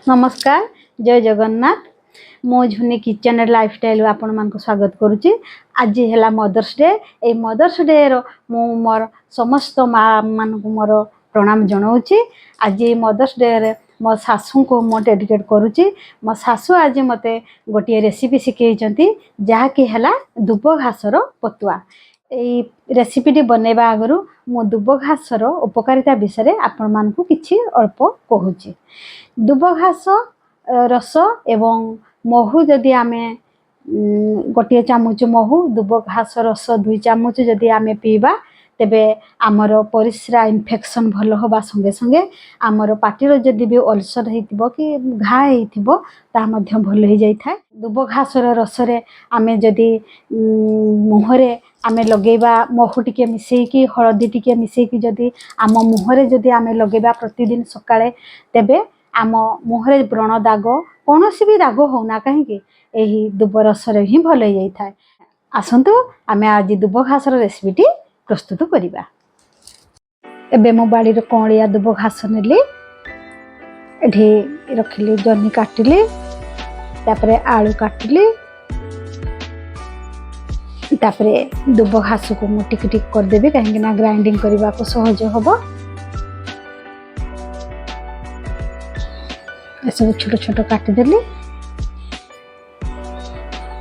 नमस्कार जय जगन्नाथ मो झुनी किचन लाइफस्टाइल आपण मान स्वागत करुच्ची। आज है मदर्स डे। ए मदर्स डे रो मोर समस्त माँ मान मोर प्रणाम जनाऊँगी। आज मदर्स डे रे मो सासू को मो डेडिकेट करुच्ची। मो सासू आज मते गोटे रेसिपी शिखई जहाँकि है दुब घासर पतुआ। এই ରେସିପିଟି ବନେଇବା ଆଗରୁ ମୁଁ ଦୁବ ଘାସର ଉପକାରିତା ବିଷୟରେ ଆପଣମାନଙ୍କୁ କିଛି ଅଳ୍ପ କହୁଛି। ଦୁବ ଘାସ ରସ ଏବଂ ମହୁ ଯଦି ଆମେ ଗୋଟିଏ ଚାମଚ ମହୁ ଦୁବ ଘାସ ରସ 2 ଚାମଚ ଯଦି ଆମେ ପିଇବା ତେବେ ଆମର ପରିସ୍ରା ଇନଫେକ୍ସନ ଭଲ ହେବା संगे संगे आमर पाटिर जदि भी अल्सर होइतिबो कि घा होइतिबो ता मध्य भल हो जाइथाय। दुब घासर रसरे आमे जदि मुहरे आमे लगेबा महू टिके मिसेकी हळदी टिके मिसेकी जदि आम मुहरे जदि आमे लगेबा प्रतिदिन सकाळे तेबे आम मुहरे व्रण दाग कोनोसी भी दाग होना कहीं एही दुब रसरे ही भल हो जाइथाय। आसंतु आमे आज दुब घासर रेसिपीटी प्रस्तुत करिबा। एबे मो बाड़ी कौड़िया दुब घास नेली एठी रखिली जन्नी काटिली तापरे आलू काटिली तापरे दुब घास को मु टिक टिक कर देबी कहीं ना ग्राइंडिंग करबा को सहज होबो। सब छोट छोट काटी देली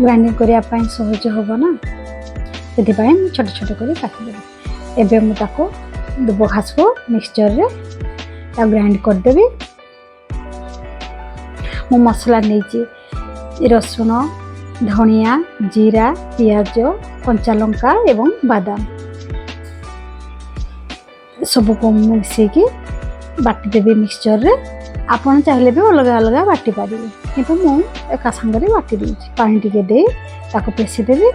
ग्राइंडिंग करिया पई सहज होबो ना सेति पई छोट छोट करी काटी देबी। एबे मु ताको दुब घास को मिक्सचर रे ग्राइंड कर देबी। मु मसला नेची रसुन धनिया जीरा पियाज कंचा लंका एवं बादाम सब को मिसेकी बाटी देबी मिक्सचर रे। आपण चाहिले भी अलग अलग बाटी पारे किंतु मु एका संगरे बाटी देछि। पानी टिके दे ताको पेसी देबी।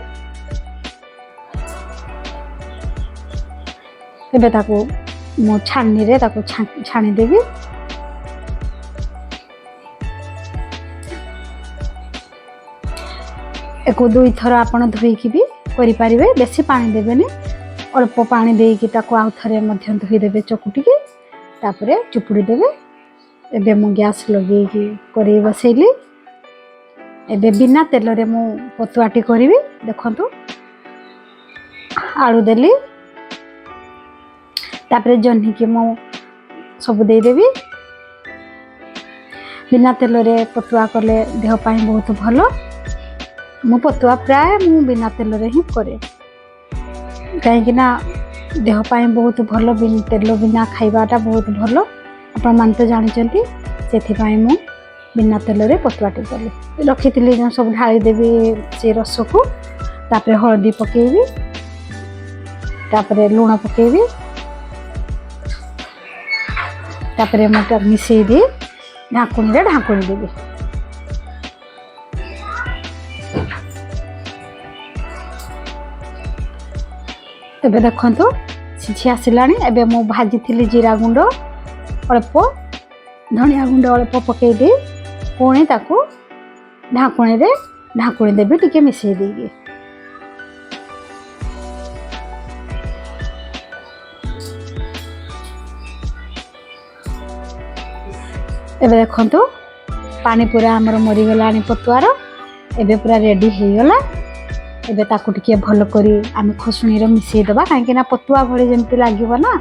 एबे ताको मो छानी रे ताको छानी देबी। एको 2 थर आपण धोईकी भी करि पारिबे। बेसी पानी देबेनी अल्प पानी देकी ताको आउ थरे मध्य धोई देबे चकुटिकी तापरे चुपुड़ी देबे। एबे मु गैस लगेकी करी बसैली। एबे बिना तेल रे मु पतुआटी करिवि। देखंतु आलू देली तापरे जन्नी की मु सब दे देबी। बिना तेल रे पतुआ कले देह पाई बहुत भलो। मु पतुआ प्राय मु बिना तेल रे ही करे कहीं ना देह पाई बहुत भलो। बिन तेल बिना खाइबाटा बहुत भलो आपण मान तो जानिचंती। सेथि पाई मु बिना तेल रे पतुआटी कले रखिथिली जो सब ढाली देबी से रस को। तापरे हळदी पकेबी तापरे लूण पकेबी तापरे मटर मिसेई दे ढाकुणी रे ढाकुणी देबी। एबे देखंतु सिझी आसिलानी। एबे मु भाजी थिली जीरा गुंड अल्प धनिया गुंड अल्प पकेई दे पुणी ताकू ढाकुणी रे ढाकुणी देबी टिके मिसेई देगी। एबे देखंतु पानी पूरा हमर मरी गलानी पतुआर। एबे पूरा रेडी हे गला। एबे ताकू टिके भलो करी आमे खुसुणी रे मिसेई दबा काहे ना पतुआ भली जेमति लागिबो ना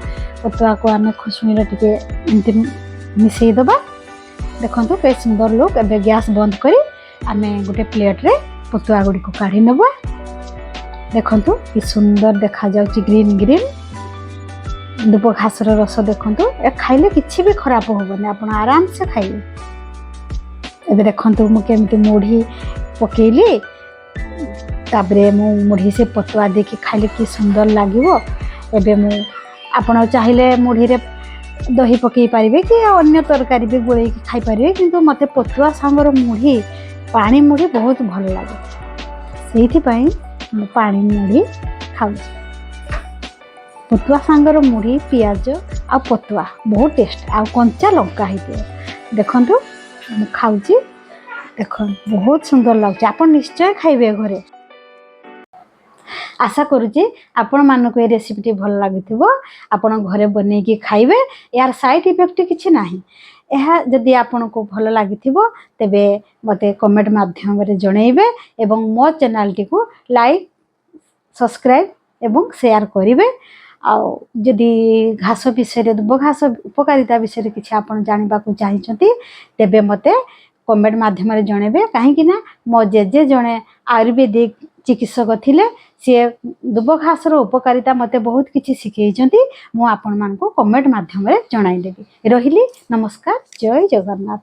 पतुआ को आमे खुसुणी रे टिके एंति मिसेई दबा। देखंतु के सुंदर लुक। एबे गैस बंद करी आमे गोटे प्लेट रे पतुआ गुडी को काढी नबा। देखंतु कि सुंदर देखा जाउची ग्रीन ग्रीन दुब घासर रस। देखंतु ए खाइले किछि भी खराब होबनी आपण आराम से खाइले। एबे देखंतु मु केमति मुढी पकेइली ताबरे मु मुढी से पतुआ देखि खाइले कि सुंदर लागिवो। एबे मु आपण चाहिले मुढी रे दही पकेई पारिबे कि अन्य तरकारी भी गोळै कि खाइ पारिबे किंतु मते पतुआ सांगर मुढी पानी मुढी बहुत भल लागे। सेहिथि पई मु पानी मुढी खाउछी। पतुआ सांगर मुढ़ी पियाज आ पतुआ बहुत टेस्ट आ कंचा लंका है। देखंतु मु खाउची देखन बहुत सुंदर लागुची। आपण निश्चय खाइबे घरे। आशा करुची आपण मानक ए रेसिपीटी भल लागिथिबो। आपण घरे बनेकी खाइबे। यार साइड इफेक्ट किछि नाही। ଏହା ଯଦି ଆପଣଙ୍କୁ ଭଲ ଲାଗିଥିବ ତେବେ ମୋତେ କମେଣ୍ଟ ମାଧ୍ୟମରେ ଜଣାଇବେ ଏବଂ ମୋ ଚ୍ୟାନେଲଟିକୁ ଲାଇକ୍ ସବସ୍କ୍ରାଇବ୍ ଏବଂ ସେୟାର କରିବେ। ଆଉ ଯଦି ଘାସ ବିଷୟରେ ଦୁବ ଘାସ ଉପକାରିତା ବିଷୟରେ କିଛି ଆପଣ ଜାଣିବାକୁ ଚାହିଁଛନ୍ତି ତେବେ ମୋତେ କମେଣ୍ଟ ମାଧ୍ୟମରେ ଜଣାଇବେ। କାହିଁକି ନା ମୋ ଜେଜେ ଜଣେ ଆୟୁର୍ବେଦିକ ଚିକିତ୍ସକ ଥିଲେ। ସିଏ ଦୁବ ଘାସର ଉପକାରିତା ମୋତେ ବହୁତ କିଛି ଶିଖେଇଛନ୍ତି। ମୁଁ ଆପଣମାନଙ୍କୁ କମେଣ୍ଟ ମାଧ୍ୟମରେ ଜଣାଇଦେବି। ରହିଲି, ନମସ୍କାର, ଜୟ ଜଗନ୍ନାଥ।